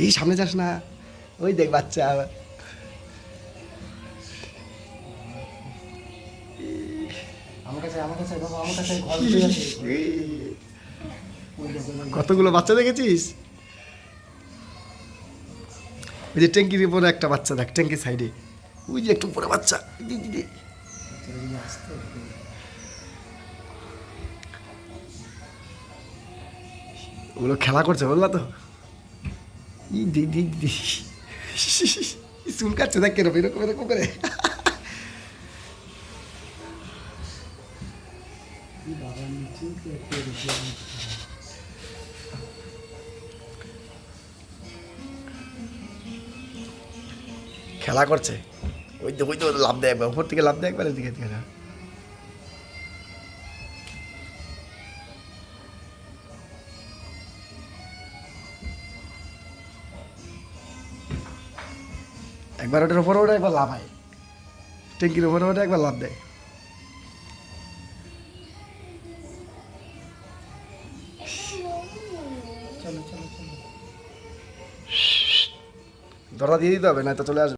এই সামনে যাস না, ওই দেখ বাচ্চা। আমার কাছে বাবা, আমার কাছে ঘর ভিতরে আছে। কতগুলো বাচ্চা দেখেছিস? ওই যে ট্যাঙ্কির উপরে একটা বাচ্চা দেখ, ট্যাঙ্কির সাইডে ওই যে একটু উপরে বাচ্চা। দিদি আসতে ওগুলো খেলা করছে, বললা তো। ই দিদি দিদি চুল কাটছে দেখ কেরকম, এরকম এরকম করে। বাবা নিচে খেলা করছে, ওই তো লাভ দেয় একবার, উপর থেকে লাভ দেয় একবার, এদিকে থেকে না। একবার ওটার উপরে ওটা একবার লাভ হয়, ট্যাঙ্কির উপরে ওটা একবার লাভ দেয়। চলো চলো চলো। দরজা দিয়ে দিতে হবে, না তো চলে আসবে।